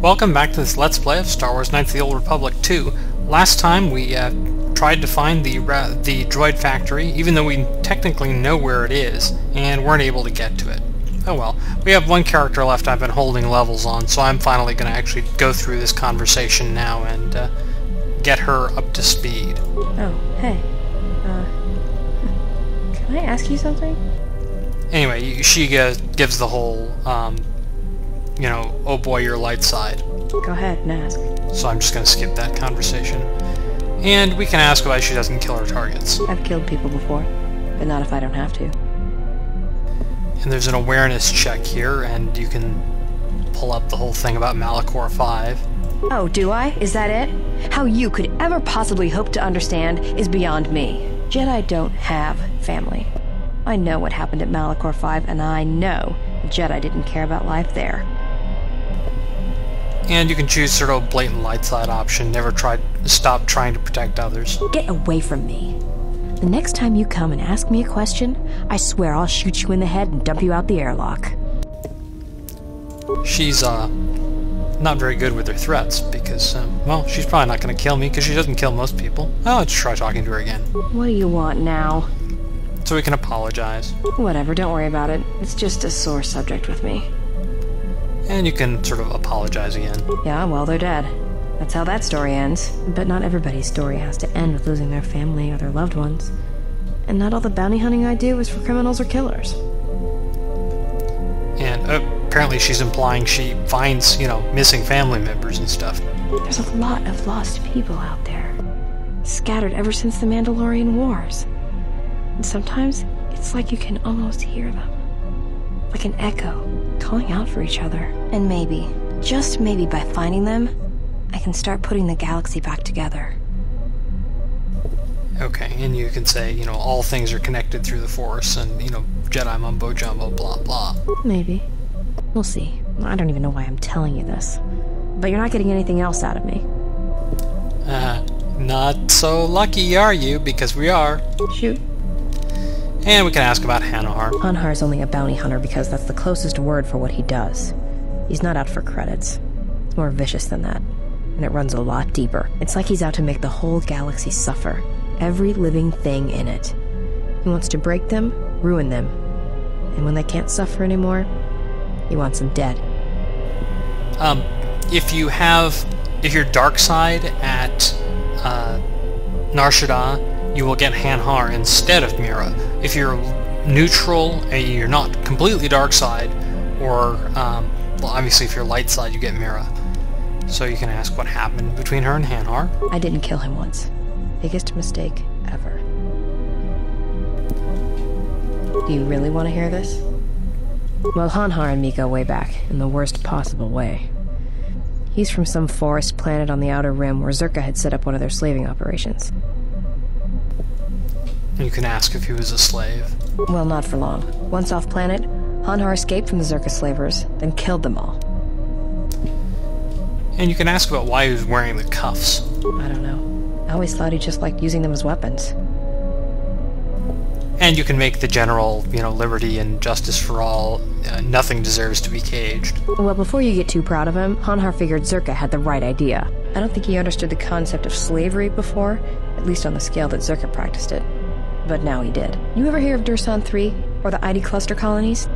Welcome back to this Let's Play of Star Wars Knights of the Old Republic 2. Last time we tried to find the droid factory, even though we technically know where it is, and weren't able to get to it. Oh well. We have one character left I've been holding levels on, so I'm finally going to actually go through this conversation now and get her up to speed. Oh, hey. Can I ask you something? Anyway, she gives the whole, you know, oh boy, you're light side. Go ahead and ask. So I'm just going to skip that conversation. And we can ask why she doesn't kill her targets. I've killed people before, but not if I don't have to. And there's an awareness check here, and you can pull up the whole thing about Malachor 5. Oh, do I? Is that it? How you could ever possibly hope to understand is beyond me. Jedi don't have family. I know what happened at Malachor 5, and I know the Jedi didn't care about life there. And you can choose sort of a blatant light side option, stop trying to protect others. Get away from me. The next time you come and ask me a question, I swear I'll shoot you in the head and dump you out the airlock. She's, not very good with her threats, because, well, she's probably not going to kill me, because she doesn't kill most people. Oh, let's try talking to her again. What do you want now? So we can apologize. Whatever, don't worry about it. It's just a sore subject with me. And you can sort of apologize again. Yeah, well, they're dead. That's how that story ends. But not everybody's story has to end with losing their family or their loved ones. And not all the bounty hunting I do is for criminals or killers. And apparently she's implying she finds, you know, missing family members and stuff. There's a lot of lost people out there. Scattered ever since the Mandalorian Wars. And sometimes, it's like you can almost hear them. Like an echo, calling out for each other. And maybe, just maybe by finding them, I can start putting the galaxy back together. Okay, and you can say, you know, all things are connected through the Force, and, you know, Jedi mumbo jumbo, blah blah. Maybe. We'll see. I don't even know why I'm telling you this. But you're not getting anything else out of me. Not so lucky, are you? Because we are. Shoot. And we can ask about Hanahar. Hanhar's only a bounty hunter because that's the closest word for what he does. He's not out for credits. It's more vicious than that. And it runs a lot deeper. It's like he's out to make the whole galaxy suffer. Every living thing in it. He wants to break them, ruin them. And when they can't suffer anymore, he wants them dead. If you're dark side at Nar Shaddaa, you will get Hanahar instead of Mira. If you're neutral and you're not completely dark side, or well, obviously if you're light side, you get Mira. So you can ask what happened between her and Hanahar. I didn't kill him once. Biggest mistake ever. Do you really want to hear this? Well, Hanahar and me go way back, in the worst possible way. He's from some forest planet on the Outer Rim where Zerka had set up one of their slaving operations. You can ask if he was a slave. Well, not for long. Once off planet, Hanahar escaped from the Zerka slavers, then killed them all. And you can ask about why he was wearing the cuffs. I don't know. I always thought he just liked using them as weapons. And you can make the general, you know, liberty and justice for all, nothing deserves to be caged. Well, before you get too proud of him, Hanahar figured Zerka had the right idea. I don't think he understood the concept of slavery before, at least on the scale that Zerka practiced it. But now he did. You ever hear of Dursan 3, or the ID cluster colonies?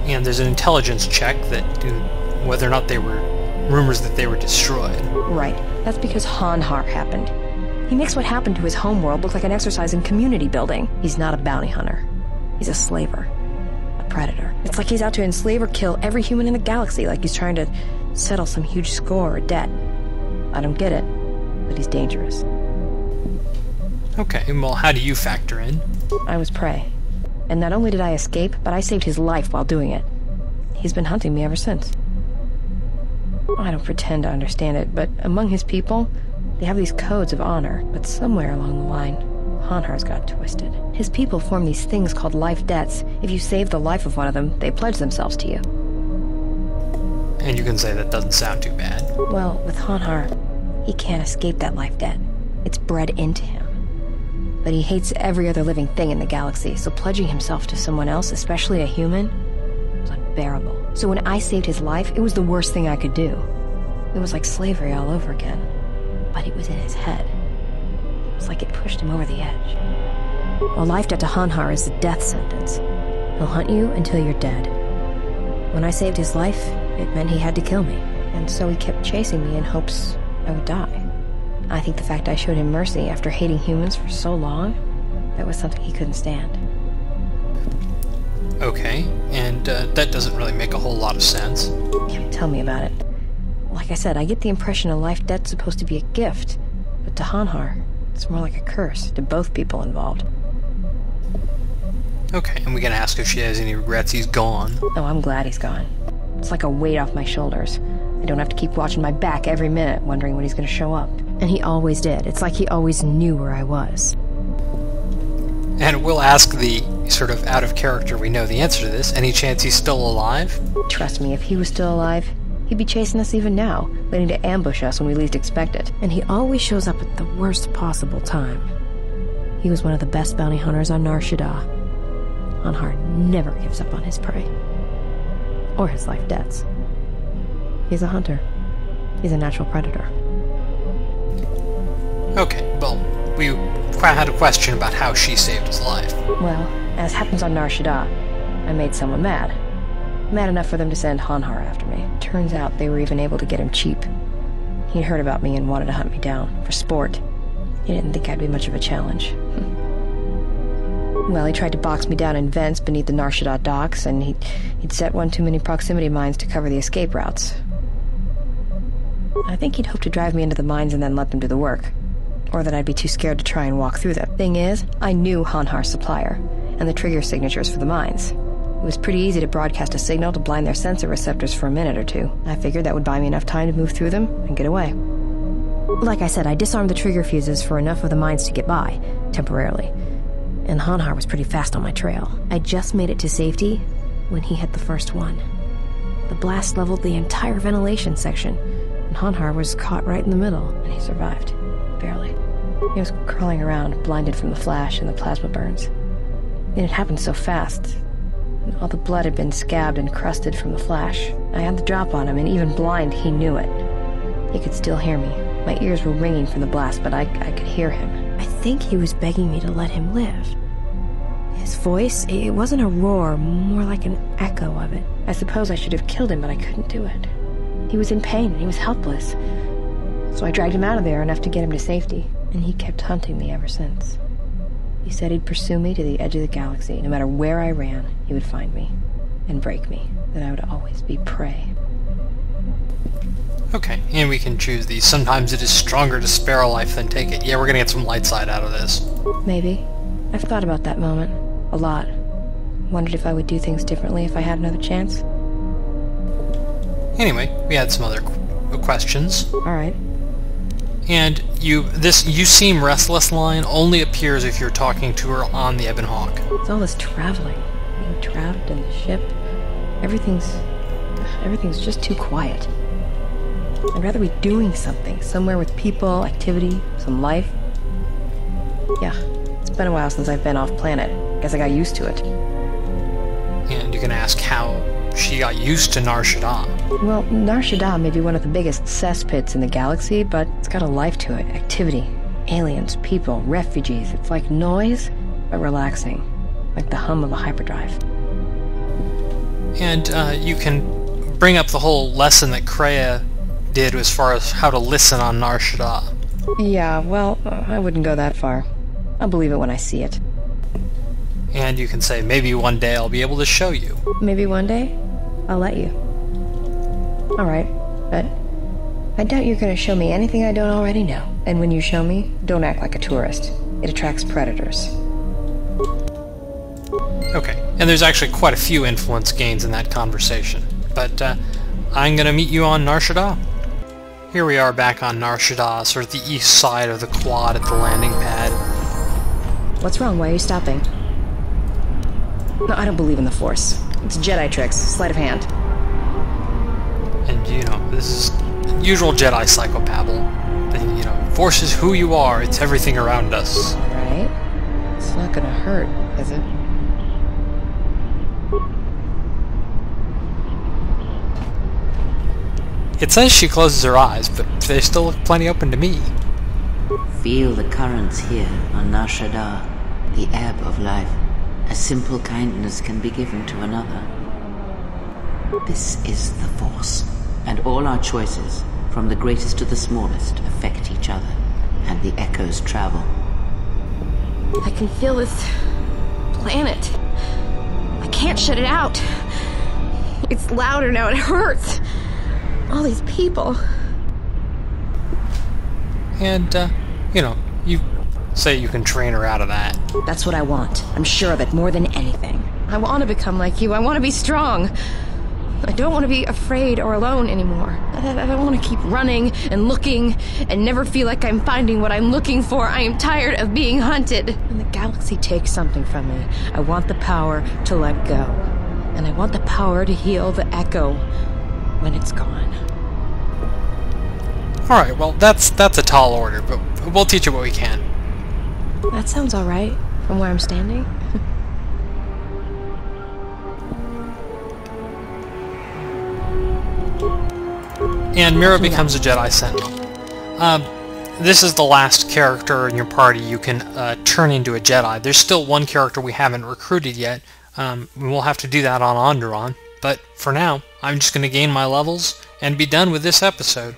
And there's an intelligence check that whether or not they were rumors that they were destroyed. Right. That's because Hanahar happened. He makes what happened to his homeworld look like an exercise in community building. He's not a bounty hunter. He's a slaver. A predator. It's like he's out to enslave or kill every human in the galaxy, like he's trying to settle some huge score or debt. I don't get it, but he's dangerous. Okay, well, how do you factor in? I was prey. And not only did I escape, but I saved his life while doing it. He's been hunting me ever since. I don't pretend to understand it, but among his people, they have these codes of honor, but somewhere along the line, Hanhar's got twisted. His people form these things called life debts. If you save the life of one of them, they pledge themselves to you. And you can say that doesn't sound too bad. Well, with Hanhar, he can't escape that life debt. It's bred into him. But he hates every other living thing in the galaxy, so pledging himself to someone else, especially a human, was unbearable. So when I saved his life, it was the worst thing I could do. It was like slavery all over again. But it was in his head. It was like it pushed him over the edge. A life debt to Hanhar is the death sentence. He'll hunt you until you're dead. When I saved his life, it meant he had to kill me. And so he kept chasing me in hopes I would die. I think the fact I showed him mercy after hating humans for so long, that was something he couldn't stand. Okay, and that doesn't really make a whole lot of sense. Yeah, tell me about it. Like I said, I get the impression a life debt's supposed to be a gift, but to Hanhar, it's more like a curse to both people involved. Okay, and we can ask if she has any regrets he's gone. Oh, I'm glad he's gone. It's like a weight off my shoulders. I don't have to keep watching my back every minute, wondering when he's going to show up. And he always did. It's like he always knew where I was. And we'll ask the sort of out of character we know the answer to this. Any chance he's still alive? Trust me, if he was still alive, he'd be chasing us even now, waiting to ambush us when we least expect it. And he always shows up at the worst possible time. He was one of the best bounty hunters on Nar Shaddaa. Hanhar never gives up on his prey. Or his life debts. He's a hunter. He's a natural predator. Okay, well, we had a question about how she saved his life. Well, as happens on Nar Shaddaa, I made someone mad. Mad enough for them to send Hanhar after me. Turns out they were even able to get him cheap. He'd heard about me and wanted to hunt me down, for sport. He didn't think I'd be much of a challenge. Well, he tried to box me down in vents beneath the Nar Shaddaa docks, and he'd set one too many proximity mines to cover the escape routes. I think he'd hoped to drive me into the mines and then let them do the work. Or that I'd be too scared to try and walk through them. Thing is, I knew Hanhar's supplier, and the trigger signatures for the mines. It was pretty easy to broadcast a signal to blind their sensor receptors for a minute or two. I figured that would buy me enough time to move through them and get away. Like I said, I disarmed the trigger fuses for enough of the mines to get by, temporarily. And Hanhar was pretty fast on my trail. I just made it to safety when he hit the first one. The blast leveled the entire ventilation section, and Hanhar was caught right in the middle, and he survived. Barely. He was crawling around, blinded from the flash and the plasma burns. It had happened so fast. All the blood had been scabbed and crusted from the flash. I had the drop on him, and even blind, he knew it. He could still hear me. My ears were ringing from the blast, but I could hear him. I think he was begging me to let him live. His voice, it wasn't a roar, more like an echo of it. I suppose I should have killed him, but I couldn't do it. He was in pain, and he was helpless. So I dragged him out of there enough to get him to safety, and he kept hunting me ever since. He said he'd pursue me to the edge of the galaxy. No matter where I ran, he would find me and break me, that I would always be prey. Okay, and we can choose these. Sometimes it is stronger to spare a life than take it. Yeah, we're gonna get some light side out of this. Maybe. I've thought about that moment. A lot. Wondered if I would do things differently if I had another chance. Anyway, we had some other questions. Alright. And you seem restless line only appears if you're talking to her on the Ebon Hawk. It's all this traveling. Being trapped in the ship. Everything's just too quiet. I'd rather be doing something. Somewhere with people, activity, some life. Yeah, it's been a while since I've been off planet. Guess I got used to it. And you can ask how she got used to Nar Shaddaa. Well, Nar Shaddaa may be one of the biggest cesspits in the galaxy, but it's got a life to it. Activity. Aliens, people, refugees. It's like noise, but relaxing. Like the hum of a hyperdrive. And you can bring up the whole lesson that Kreia did as far as how to listen on Nar Shaddaa. Yeah, well, I wouldn't go that far. I'll believe it when I see it. And you can say, maybe one day I'll be able to show you. Maybe one day? I'll let you. Alright, but I doubt you're gonna show me anything I don't already know. And when you show me, don't act like a tourist. It attracts predators. Okay, and there's actually quite a few influence gains in that conversation. But I'm gonna meet you on Nar Shaddaa. Here we are back on Nar Shaddaa, sort of the east side of the quad at the landing pad. What's wrong? Why are you stopping? No, I don't believe in the Force. It's Jedi tricks, sleight of hand. And, you know, this is usual Jedi psychopabble. You know, Force is who you are, it's everything around us. Right? It's not gonna hurt, is it? It says she closes her eyes, but they still look plenty open to me. Feel the currents here on Nar Shaddaa, the ebb of life. A simple kindness can be given to another. This is the Force, and all our choices, from the greatest to the smallest, affect each other, and the echoes travel. I can feel this planet. I can't shut it out. It's louder now, it hurts. All these people. And, you know, you say you can train her out of that. That's what I want. I'm sure of it more than anything. I want to become like you. I want to be strong. I don't want to be afraid or alone anymore. I want to keep running and looking and never feel like I'm finding what I'm looking for. I am tired of being hunted. When the galaxy takes something from me, I want the power to let go. And I want the power to heal the echo when it's gone. Alright, well, that's a tall order, but we'll teach her what we can. That sounds alright, from where I'm standing. And Mira becomes a Jedi Sentinel. This is the last character in your party you can turn into a Jedi. There's still one character we haven't recruited yet. We'll have to do that on Onderon. But for now, I'm just going to gain my levels and be done with this episode.